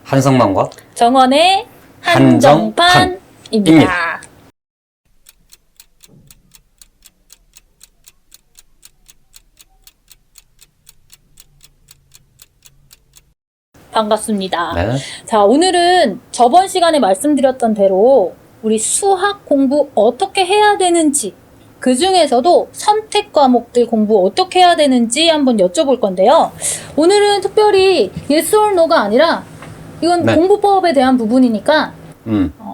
한성만과 정원의 한정판입니다. 반갑습니다. 네. 자, 오늘은 저번 시간에 말씀드렸던 대로 우리 수학 공부 어떻게 해야 되는지, 그 중에서도 선택 과목들 공부 어떻게 해야 되는지 한번 여쭤볼 건데요. 오늘은 특별히 yes or no가 아니라 이건 네. 공부법에 대한 부분이니까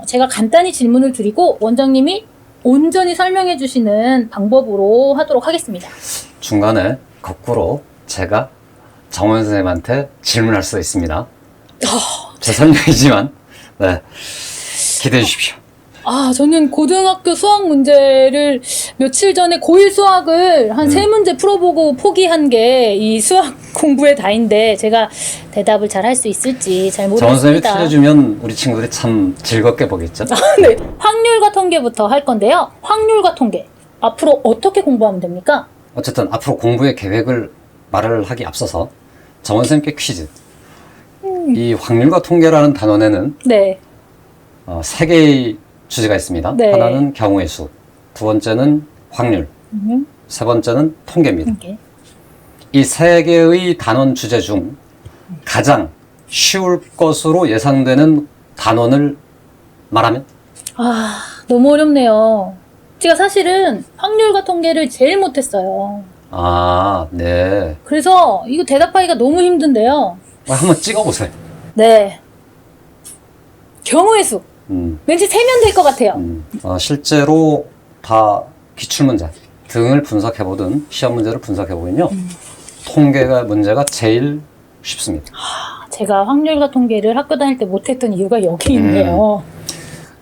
제가 간단히 질문을 드리고 원장님이 온전히 설명해 주시는 방법으로 하도록 하겠습니다. 중간에 거꾸로 제가 정원 선생님한테 질문할 수 있습니다. 제 설명이지만 네. 기대해 주십시오. 저는 고등학교 수학 문제를 며칠 전에 고1 수학을 한 3문제 풀어보고 포기한 게 이 수학 공부의 다인데 제가 대답을 잘 할 수 있을지 잘 정원 선생님이 모르겠습니다. 틀려주면 우리 친구들이 참 즐겁게 보겠죠? 네, 확률과 통계부터 할 건데요. 확률과 통계 앞으로 어떻게 공부하면 됩니까? 어쨌든 앞으로 공부의 계획을 말을 하기 앞서서 정원 선생님께 퀴즈. 이 확률과 통계라는 단원에는 네, 3개의 주제가 있습니다. 네. 하나는 경우의 수, 두 번째는 확률, 세 번째는 통계입니다. 통계. 이 3개의 단원 주제 중 가장 쉬울 것으로 예상되는 단원을 말하면? 너무 어렵네요. 제가 사실은 확률과 통계를 제일 못했어요. 네. 그래서 이거 대답하기가 너무 힘든데요. 한번 찍어보세요. 네, 경우의 수. 왠지 세면 될 것 같아요. 실제로 다 기출문제 등을 분석해보든 시험 문제를 분석해보면요. 통계가 문제가 제일 쉽습니다. 제가 확률과 통계를 학교 다닐 때 못했던 이유가 여기 있네요.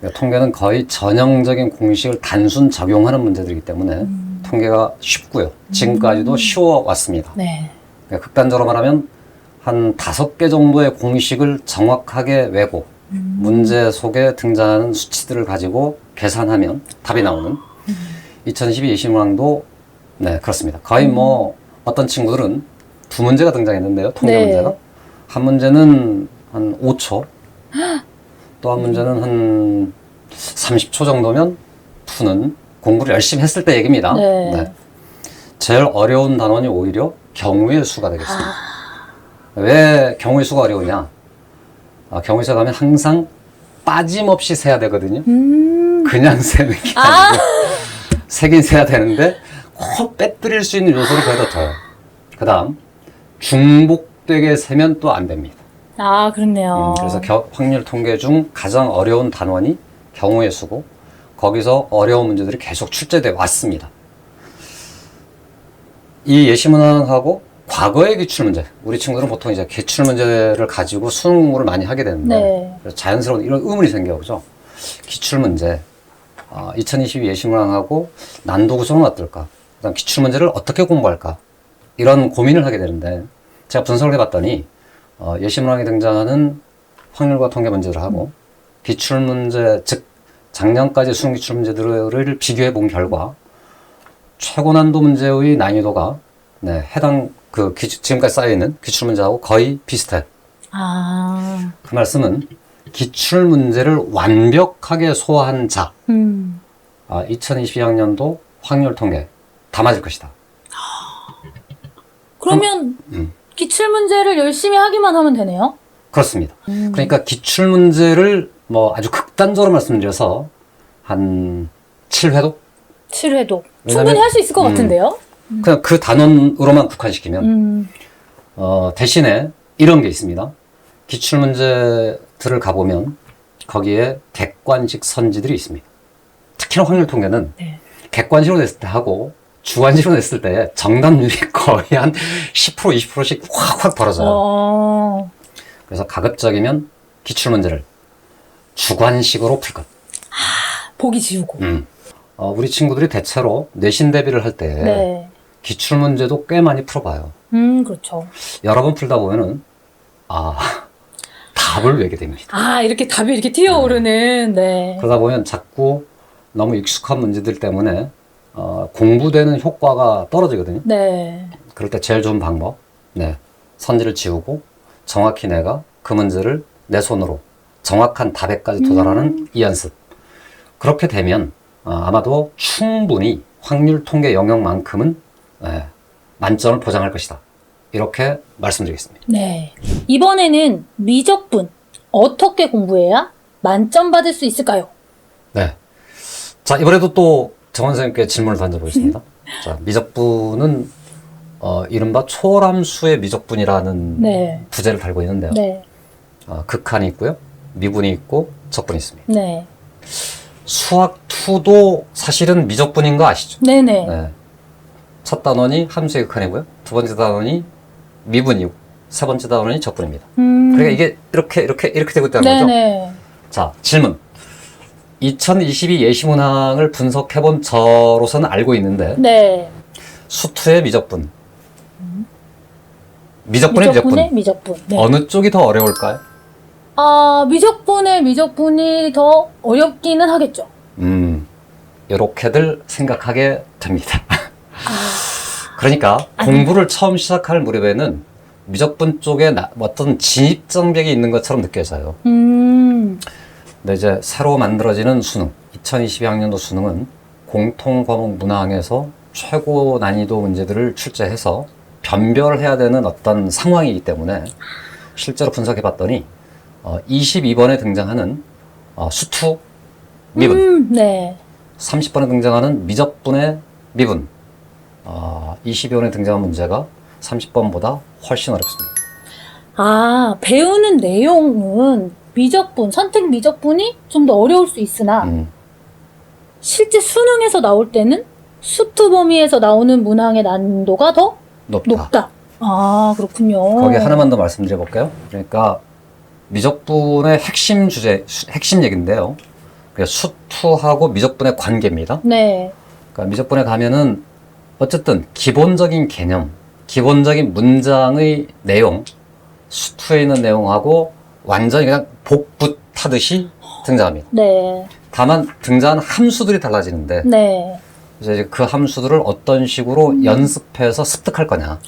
그러니까 통계는 거의 전형적인 공식을 단순 적용하는 문제들이기 때문에 통계가 쉽고요. 지금까지도 쉬워왔습니다. 네. 그러니까 극단적으로 말하면 한 5개 정도의 공식을 정확하게 외고 문제 속에 등장하는 수치들을 가지고 계산하면 답이 나오는 2012 예시문항도 네, 그렇습니다. 거의 어떤 친구들은 2문제가 등장했는데요. 통계 네. 문제가. 한 문제는 한 5초, 또 한 문제는 한 30초 정도면 푸는 공부를 열심히 했을 때 얘기입니다. 네. 제일 어려운 단원이 오히려 경우의 수가 되겠습니다. 왜 경우의 수가 어려우냐? 경우의 수가 가면 항상 빠짐없이 세야 되거든요. 그냥 세는 게 아니고 세긴 세야 되는데 꼭 빼뜨릴 수 있는 요소를 거기다 둬요. 그 다음 중복되게 세면 또 안 됩니다. 그렇네요. 그래서 확률 통계 중 가장 어려운 단원이 경우의 수고 거기서 어려운 문제들이 계속 출제돼 왔습니다. 이 예시문항하고 과거의 기출문제, 우리 친구들은 보통 이제 기출문제를 가지고 수능 공부를 많이 하게 되는데 네. 그래서 자연스러운 이런 의문이 생겨오죠. 기출문제, 2022 예시문항하고 난도 구성은 어떨까? 그다음 기출문제를 어떻게 공부할까? 이런 고민을 하게 되는데 제가 분석을 해봤더니 예시문항에 등장하는 확률과 통계 문제를 하고 기출문제, 즉 작년까지 수능 기출문제들을 비교해 본 결과 최고 난도 문제의 난이도가 해당 지금까지 쌓여있는 기출문제하고 거의 비슷해. 그 말씀은 기출문제를 완벽하게 소화한 자, 2022학년도 확률 통계 다 맞을 것이다. 그러면 기출문제를 열심히 하기만 하면 되네요? 그렇습니다. 그러니까 기출문제를 아주 극단적으로 말씀드려서 한 7회도? 7회도. 충분히 할 수 있을 것 같은데요? 그냥 그 단원으로만 국한시키면 대신에 이런 게 있습니다. 기출문제들을 가보면 거기에 객관식 선지들이 있습니다. 특히나 확률 통계는 객관식으로 냈을 때 하고 주관식으로 냈을 때 정답률이 거의 한 10% 20%씩 확확 벌어져요. 그래서 가급적이면 기출문제를 주관식으로 풀 것. 보기 지우고. 우리 친구들이 대체로 내신 대비를 할 때 기출문제도 꽤 많이 풀어봐요. 그렇죠. 여러 번 풀다 보면은 답을 외게 됩니다. 이렇게 답이 이렇게 튀어오르는. 네. 그러다 보면 자꾸 너무 익숙한 문제들 때문에 공부되는 효과가 떨어지거든요. 네. 그럴 때 제일 좋은 방법, 선지를 지우고 정확히 내가 그 문제를 내 손으로 정확한 답에까지 도달하는 이 연습. 그렇게 되면 아마도 충분히 확률 통계 영역만큼은 만점을 보장할 것이다. 이렇게 말씀드리겠습니다. 네. 이번에는 미적분 어떻게 공부해야 만점 받을 수 있을까요? 네. 자, 이번에도 또 정원 선생님께 질문을 던져보겠습니다. 자, 미적분은 이른바 초람수의 미적분이라는 네. 부제를 달고 있는데요. 네. 극한이 있고요. 미분이 있고 적분이 있습니다. 네. 수학 2도 사실은 미적분인 거 아시죠? 네네. 네. 첫 단원이 함수의 극한이고요. 두 번째 단원이 미분이고 세 번째 단원이 적분입니다. 그러니까 이게 이렇게 되고 있다는 거죠. 네네. 자, 질문. 2022 예시문항을 분석해본 저로서는 알고 있는데 네. 수투의 미적분, 미적분의 미적분의 미적분, 미적분. 네. 어느 쪽이 더 어려울까요? 미적분의 미적분이 더 어렵기는 하겠죠. 이렇게들 생각하게 됩니다. 그러니까 공부를 처음 시작할 무렵에는 미적분 쪽에 어떤 진입장벽이 있는 것처럼 느껴져요. 근데 이제 새로 만들어지는 수능, 2022학년도 수능은 공통 과목 문항에서 최고 난이도 문제들을 출제해서 변별해야 되는 어떤 상황이기 때문에 실제로 분석해 봤더니 22번에 등장하는 수투 미분, 네. 30번에 등장하는 미적분의 미분, 22번에 등장한 문제가 30번보다 훨씬 어렵습니다. 배우는 내용은 미적분, 선택 미적분이 좀 더 어려울 수 있으나 실제 수능에서 나올 때는 수투 범위에서 나오는 문항의 난이도가 더 높다. 그렇군요. 거기 하나만 더 말씀드려 볼까요? 그러니까 미적분의 핵심 주제, 핵심 얘기인데요. 그러니까 수투하고 미적분의 관계입니다. 네. 그러니까 미적분에 가면은 어쨌든 기본적인 개념, 기본적인 문장의 내용, 수투에 있는 내용하고 완전히 그냥 복붙 타듯이 등장합니다. 네. 다만 등장하는 함수들이 달라지는데 네. 이제 그 함수들을 어떤 식으로 연습해서 습득할 거냐.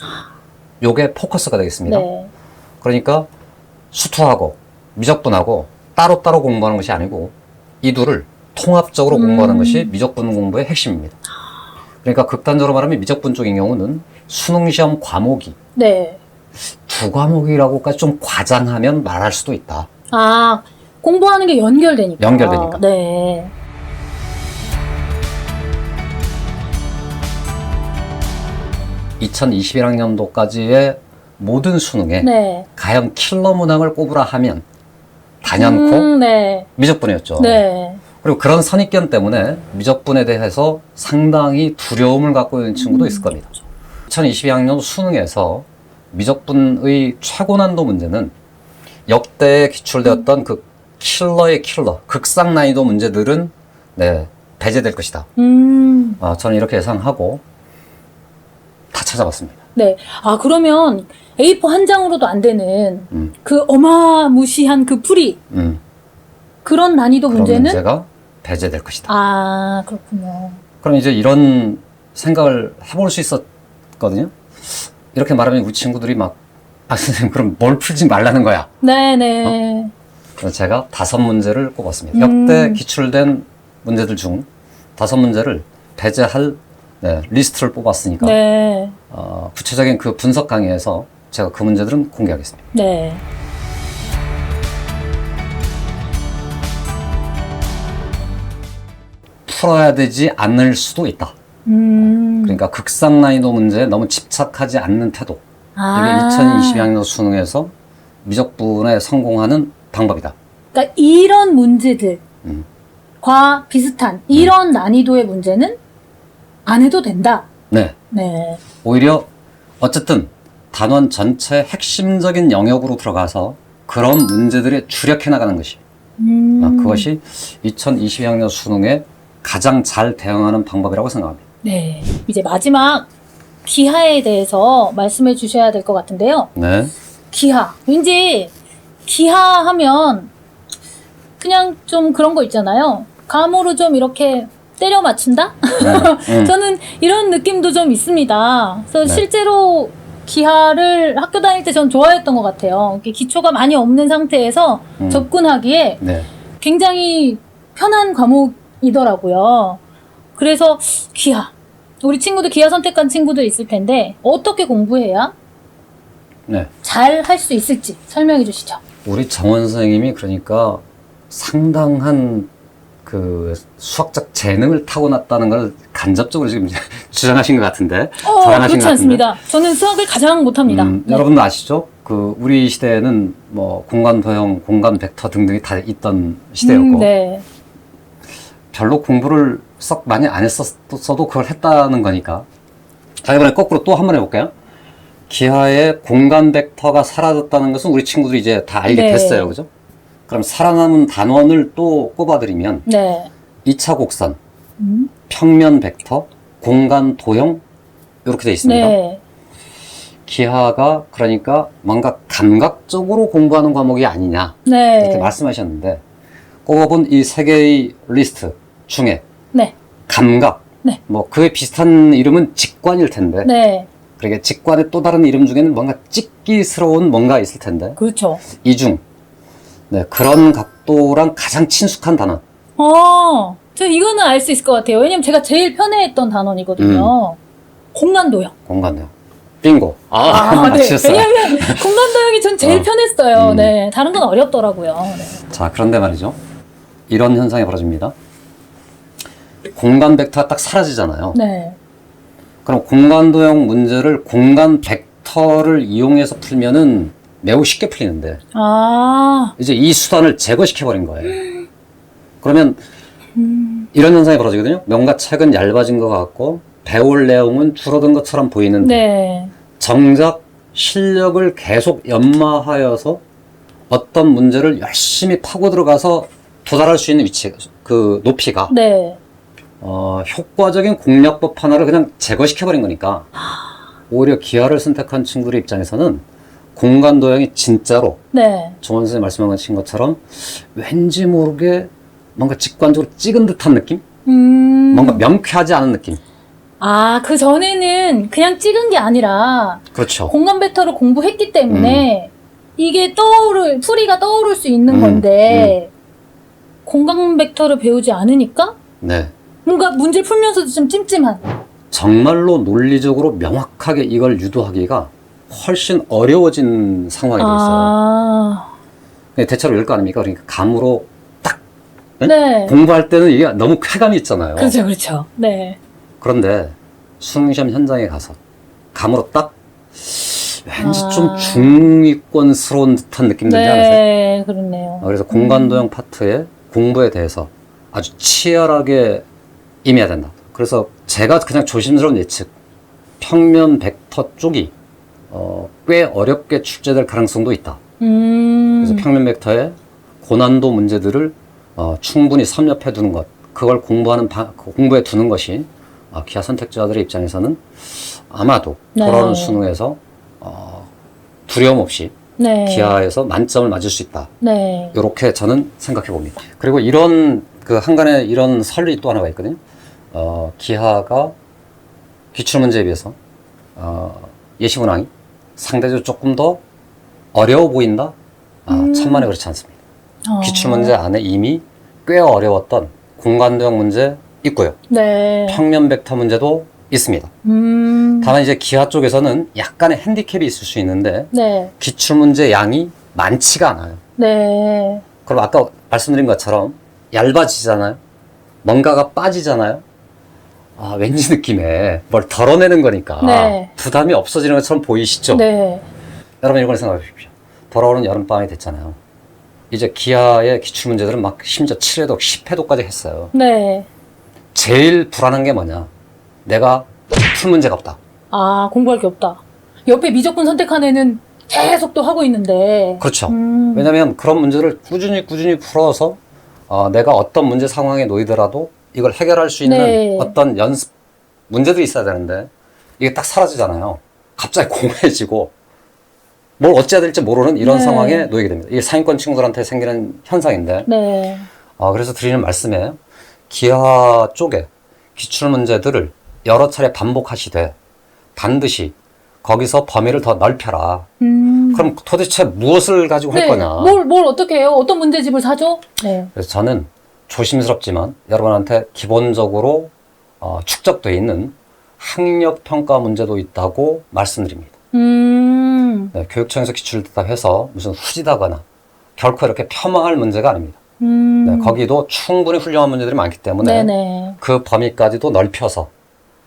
요게 포커스가 되겠습니다. 네. 그러니까 수투하고 미적분하고 따로따로 공부하는 것이 아니고 이 둘을 통합적으로 공부하는 것이 미적분 공부의 핵심입니다. 그러니까 극단적으로 말하면 미적분 쪽인 경우는 수능시험 과목이 네. 두 과목이라고까지 좀 과장하면 말할 수도 있다. 공부하는 게 연결되니까. 연결되니까. 네. (2021학년도까지의) 모든 수능에 네. 과연 킬러 문항을 꼽으라 하면 단연코 네. 미적분이었죠. 네. 그리고 그런 선입견 때문에 미적분에 대해서 상당히 두려움을 갖고 있는 친구도 있을 겁니다. 2022학년 수능에서 미적분의 최고 난도 문제는 역대에 기출되었던 그 킬러의 킬러, 극상 난이도 문제들은 배제될 것이다. 저는 이렇게 예상하고 다 찾아봤습니다. 네. 그러면 A4 한 장으로도 안 되는 그 어마무시한 그 풀이 그런 난이도 그런 문제는 문제가 배제될 것이다. 그렇군요. 그럼 이제 이런 생각을 해볼 수 있었거든요. 이렇게 말하면 우리 친구들이 막 선생님 그럼 뭘 풀지 말라는 거야. 네네. 그래서 제가 5문제를 꼽았습니다. 역대 기출된 문제들 중 5문제를 배제할 리스트를 뽑았으니까 네. 구체적인 그 분석 강의에서 제가 그 문제들은 공개하겠습니다. 네. 풀어야 되지 않을 수도 있다. 그러니까 극상 난이도 문제에 너무 집착하지 않는 태도. 이게 2022학년 수능에서 미적분에 성공하는 방법이다. 그러니까 이런 문제들과 비슷한 이런 난이도의 문제는 안 해도 된다. 네. 네. 오히려 어쨌든 단원 전체 핵심적인 영역으로 들어가서 그런 문제들에 주력해 나가는 것이 그것이 2022학년 수능에 가장 잘 대응하는 방법이라고 생각합니다. 네. 이제 마지막 기하에 대해서 말씀해 주셔야 될 것 같은데요. 네. 기하. 왠지 기하 하면 그냥 좀 그런 거 있잖아요. 감으로 좀 이렇게 때려 맞춘다? 네. 저는 이런 느낌도 좀 있습니다. 그래서 네. 실제로 기하를 학교 다닐 때 전 좋아했던 것 같아요. 이렇게 기초가 많이 없는 상태에서 접근하기에 네. 굉장히 편한 과목이더라고요. 그래서 기하. 우리 친구들 기하 선택한 친구들 있을 텐데 어떻게 공부해야 네. 잘 할 수 있을지 설명해 주시죠. 우리 정원 선생님이 그러니까 상당한 그 수학적 재능을 타고났다는 걸 간접적으로 지금 주장하신 것 같은데. 자랑하신 그렇지 것 않습니다. 저는 수학을 가장 못합니다. 네. 여러분도 아시죠? 그 우리 시대에는 뭐 공간 도형, 공간 벡터 등등이 다 있던 시대였고 네. 별로 공부를 썩 많이 안 했었어도 그걸 했다는 거니까. 자, 이번에 거꾸로 또 한 번 해볼까요? 기하의 공간 벡터가 사라졌다는 것은 우리 친구들이 이제 다 알게 네. 됐어요. 그죠? 그럼 살아남은 단원을 또 꼽아드리면 네. 2차 곡선, 평면 벡터, 공간 도형 이렇게 돼 있습니다. 네. 기하가 그러니까 뭔가 감각적으로 공부하는 과목이 아니냐 네. 이렇게 말씀하셨는데 꼽아본 이 세 개의 리스트 중에 네. 감각, 네. 뭐 그에 비슷한 이름은 직관일 텐데 네. 그러니까 직관의 또 다른 이름 중에는 뭔가 찍기스러운 뭔가 있을 텐데 그렇죠. 이중 네, 그런 각도랑 가장 친숙한 단어. 저 이거는 알 수 있을 것 같아요. 왜냐면 제가 제일 편애했던 단원이거든요. 공간도형. 공간도형. 빙고. 네. 맞추셨어요. 왜냐면 공간도형이 전 제일 편했어요. 음. 네. 다른 건 어렵더라고요. 네. 자, 그런데 말이죠. 이런 현상이 벌어집니다. 공간 벡터가 딱 사라지잖아요. 네. 그럼 공간도형 문제를 공간 벡터를 이용해서 풀면은 매우 쉽게 풀리는데 이제 이 수단을 제거시켜버린 거예요. 그러면 이런 현상이 벌어지거든요. 뭔가 책은 얇아진 것 같고 배울 내용은 줄어든 것처럼 보이는데 네. 정작 실력을 계속 연마하여서 어떤 문제를 열심히 파고 들어가서 도달할 수 있는 위치, 그 높이가 네. 효과적인 공략법 하나를 그냥 제거시켜버린 거니까 오히려 기하를 선택한 친구들 입장에서는 공간 도형이 진짜로 네. 정원 선생님 말씀하신 것처럼 왠지 모르게 뭔가 직관적으로 찍은 듯한 느낌? 뭔가 명쾌하지 않은 느낌. 그 전에는 그냥 찍은 게 아니라 그렇죠. 공간 벡터를 공부했기 때문에 이게 풀이가 떠오를 수 있는 건데 공간 벡터를 배우지 않으니까 네. 뭔가 문제를 풀면서도 좀 찜찜한. 정말로 논리적으로 명확하게 이걸 유도하기가 훨씬 어려워진 상황이 되어 있어요. 대체로 이럴 거 아닙니까? 그러니까 감으로 딱 네. 공부할 때는 이게 너무 쾌감이 있잖아요. 그렇죠, 그렇죠. 네. 그런데 수능시험 현장에 가서 감으로 딱 왠지 좀 중위권스러운 듯한 느낌 들지 않으세요? 네, 그렇네요. 그래서 공간도형 파트의 공부에 대해서 아주 치열하게 임해야 된다. 그래서 제가 그냥 조심스러운 예측, 평면 벡터 쪽이 꽤 어렵게 출제될 가능성도 있다. 그래서 평면 벡터의 고난도 문제들을 충분히 섭렵해 두는 것, 그걸 공부해 두는 것이 기하 선택자들의 입장에서는 아마도 돌아오는 수능에서 두려움 없이 네. 기하에서 만점을 맞을 수 있다. 네. 이렇게 저는 생각해 봅니다. 그리고 이런 그 한간에 이런 설이 또 하나가 있거든요. 기하가 기출문제에 비해서 예시문항이 상대적으로 조금 더 어려워 보인다? 천만에 그렇지 않습니다. 기출문제 안에 이미 꽤 어려웠던 공간도형 문제 있고요. 네. 평면 벡터 문제도 있습니다. 다만 이제 기하 쪽에서는 약간의 핸디캡이 있을 수 있는데 네. 기출문제 양이 많지가 않아요. 네. 그럼 아까 말씀드린 것처럼 얇아지잖아요. 뭔가가 빠지잖아요. 왠지 느낌에 뭘 덜어내는 거니까 네. 부담이 없어지는 것처럼 보이시죠? 네. 여러분 이걸 생각해 보십시오. 돌아오는 여름방학이 됐잖아요. 이제 기하의 기출문제들은 막 심지어 7회독, 10회독까지 했어요. 네. 제일 불안한 게 뭐냐? 내가 풀 문제가 없다. 공부할 게 없다. 옆에 미적분 선택한 애는 계속 또 하고 있는데. 그렇죠. 왜냐하면 그런 문제를 꾸준히 풀어서 내가 어떤 문제 상황에 놓이더라도 이걸 해결할 수 있는 네. 어떤 연습 문제들이 있어야 되는데 이게 딱 사라지잖아요. 갑자기 공허해지고 뭘 어찌해야 될지 모르는 이런 네. 상황에 놓이게 됩니다. 이게 상위권 친구들한테 생기는 현상인데 네. 그래서 드리는 말씀에 기하 쪽에 기출문제들을 여러 차례 반복하시되 반드시 거기서 범위를 더 넓혀라. 음. 그럼 도대체 무엇을 가지고 네. 할 거냐? 뭘 어떻게 해요? 어떤 문제집을 사죠? 네. 그래서 저는 조심스럽지만 여러분한테 기본적으로 축적되어 있는 학력 평가 문제도 있다고 말씀드립니다. 네, 교육청에서 기출됐다 해서 무슨 후지다거나 결코 이렇게 폄하할 문제가 아닙니다. 네, 거기도 충분히 훌륭한 문제들이 많기 때문에 네네. 그 범위까지도 넓혀서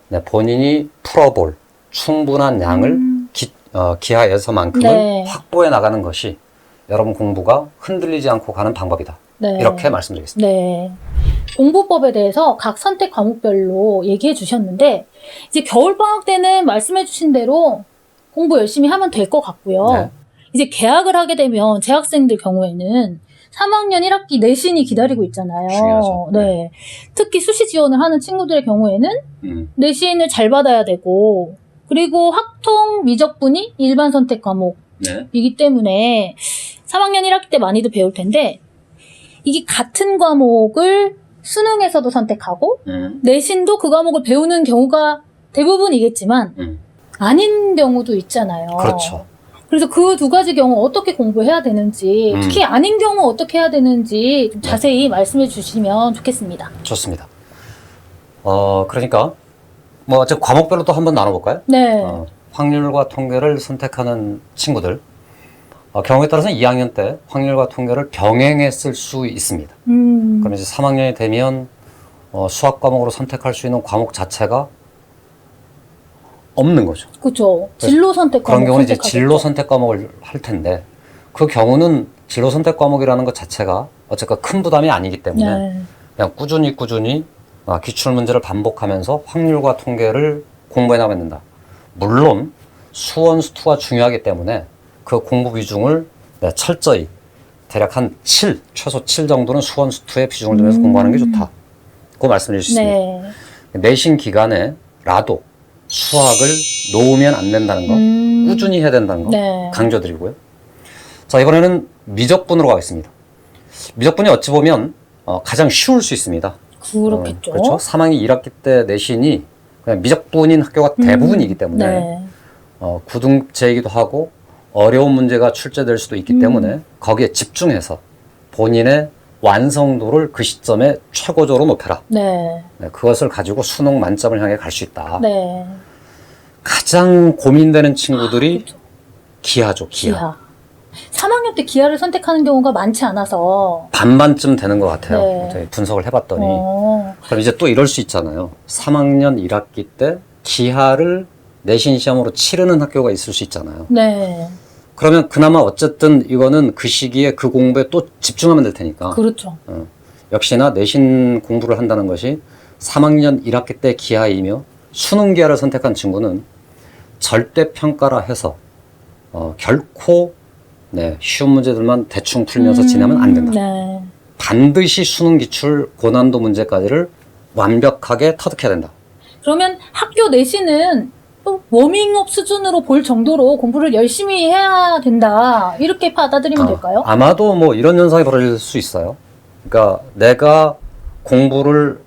네, 본인이 풀어볼 충분한 양을 기하에서만큼은 네. 확보해 나가는 것이 여러분 공부가 흔들리지 않고 가는 방법이다. 네. 이렇게 말씀드리겠습니다. 네. 공부법에 대해서 각 선택 과목별로 얘기해 주셨는데, 이제 겨울방학 때는 말씀해 주신 대로 공부 열심히 하면 될 것 같고요. 네. 이제 개학을 하게 되면 재학생들 경우에는 3학년 1학기 내신이 기다리고 있잖아요. 중요하죠. 네. 특히 수시 지원을 하는 친구들의 경우에는 음, 내신을 잘 받아야 되고, 그리고 학통 미적분이 일반 선택 과목이기 네. 때문에 3학년 1학기 때 많이도 배울 텐데, 이게 같은 과목을 수능에서도 선택하고 내신도 그 과목을 배우는 경우가 대부분이겠지만 아닌 경우도 있잖아요. 그렇죠. 그래서 그 두 가지 경우 어떻게 공부해야 되는지, 특히 아닌 경우 어떻게 해야 되는지 좀 자세히 말씀해 주시면 좋겠습니다. 좋습니다. 그러니까 뭐 어쨌든 과목별로 또 한번 나눠볼까요? 네. 확률과 통계를 선택하는 친구들 경우에 따라서는 2학년 때 확률과 통계를 병행했을 수 있습니다. 그럼 이제 3학년이 되면 수학 과목으로 선택할 수 있는 과목 자체가 없는 거죠. 그렇죠. 진로 선택 과목 그런 경우는 이제 선택하겠죠. 진로 선택 과목을 할 텐데 그 경우는 진로 선택 과목이라는 것 자체가 어쨌건 큰 부담이 아니기 때문에 네. 그냥 꾸준히 기출 문제를 반복하면서 확률과 통계를 공부해 나가야 된다. 물론 수원 수투가 중요하기 때문에 그 공부 비중을 철저히 대략 한 7, 최소 7 정도는 수원 수투에 비중을 두면서 공부하는 게 좋다. 그 말씀해 주셨습니다. 네. 내신 기간에라도 수학을 놓으면 안 된다는 거, 꾸준히 해야 된다는 거 네. 강조드리고요. 자, 이번에는 미적분으로 가겠습니다. 미적분이 어찌 보면 가장 쉬울 수 있습니다. 그렇겠죠. 그렇죠. 3학년 1학기 때 내신이 그냥 미적분인 학교가 대부분이기 때문에 네. 구등제이기도 하고 어려운 문제가 출제될 수도 있기 때문에 거기에 집중해서 본인의 완성도를 그 시점에 최고적으로 높여라. 네. 네, 그것을 가지고 수능 만점을 향해 갈 수 있다. 네. 가장 고민되는 친구들이 그렇죠. 기하죠. 기하. 기하. 3학년 때 기하를 선택하는 경우가 많지 않아서. 반반쯤 되는 것 같아요. 네. 저희 분석을 해봤더니. 어. 그럼 이제 또 이럴 수 있잖아요. 3학년 1학기 때 기하를 내신 시험으로 치르는 학교가 있을 수 있잖아요. 네. 그러면 그나마 어쨌든 이거는 그 시기에 그 공부에 또 집중하면 될 테니까. 그렇죠. 역시나 내신 공부를 한다는 것이 3학년 1학기 때 기하이며 수능 기하를 선택한 친구는 절대 평가라 해서 결코 쉬운 문제들만 대충 풀면서 지내면 안 된다. 네. 반드시 수능 기출 고난도 문제까지를 완벽하게 터득해야 된다. 그러면 학교 내신은 또 워밍업 수준으로 볼 정도로 공부를 열심히 해야 된다. 이렇게 받아들이면 될까요? 아마도 뭐 이런 현상이 벌어질 수 있어요. 그러니까 내가 공부를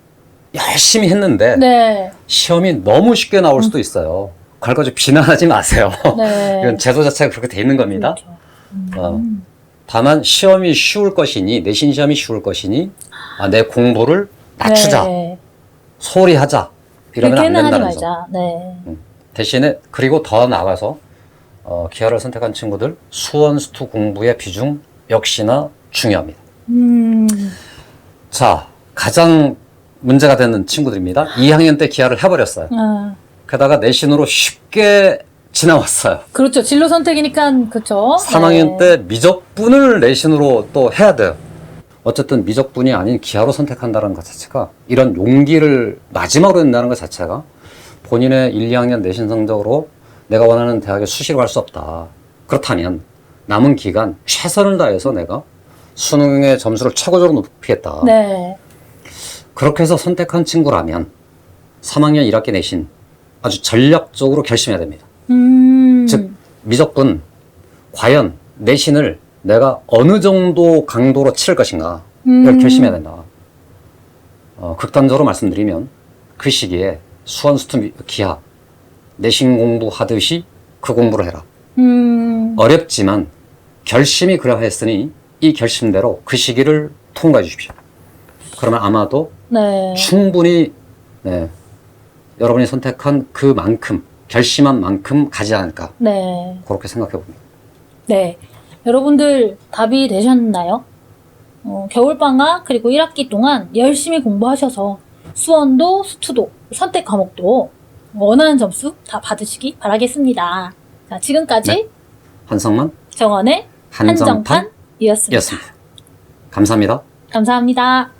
열심히 했는데 네. 시험이 너무 쉽게 나올 수도 있어요. 그걸 가지고 비난하지 마세요. 네. 이건 제도 자체가 그렇게 돼 있는 겁니다. 그렇죠. 다만 시험이 쉬울 것이니 내신 시험이 쉬울 것이니 내 공부를 낮추자. 네. 소홀히 하자. 이러면 안 그렇게는 하지 된다는 점. 말자. 네. 대신에 그리고 더 나아가서 기하를 선택한 친구들 수원 수투 공부의 비중 역시나 중요합니다. 자, 가장 문제가 되는 친구들입니다. 2학년 때 기하를 해버렸어요. 게다가 내신으로 쉽게 지나왔어요. 그렇죠. 진로 선택이니까 그렇죠. 3학년 때 미적분을 내신으로 또 해야 돼요. 어쨌든 미적분이 아닌 기하로 선택한다는 것 자체가 이런 용기를 마지막으로 낸다는 것 자체가 본인의 1, 2학년 내신 성적으로 내가 원하는 대학에 수시로 갈 수 없다. 그렇다면 남은 기간 최선을 다해서 내가 수능의 점수를 최고적으로 높이겠다. 네. 그렇게 해서 선택한 친구라면 3학년 1학기 내신 아주 전략적으로 결심해야 됩니다. 즉 미적분 과연 내신을 내가 어느 정도 강도로 치를 것인가 이걸 결심해야 된다. 극단적으로 말씀드리면 그 시기에 수원 수투 기하 내신 공부하듯이 그 공부를 해라. 음, 어렵지만 결심이 그러했으니 이 결심대로 그 시기를 통과해 주십시오. 그러면 아마도 네. 충분히 네, 여러분이 선택한 그만큼 결심한 만큼 가지 않을까 네. 그렇게 생각해 봅니다. 네. 여러분들 답이 되셨나요? 겨울방학 그리고 1학기 동안 열심히 공부하셔서 수원도 수투도 선택 과목도 원하는 점수 다 받으시기 바라겠습니다. 자, 지금까지 네. 한성만 정원의 한정판이었습니다. 한정판이었습니다. 감사합니다. 감사합니다.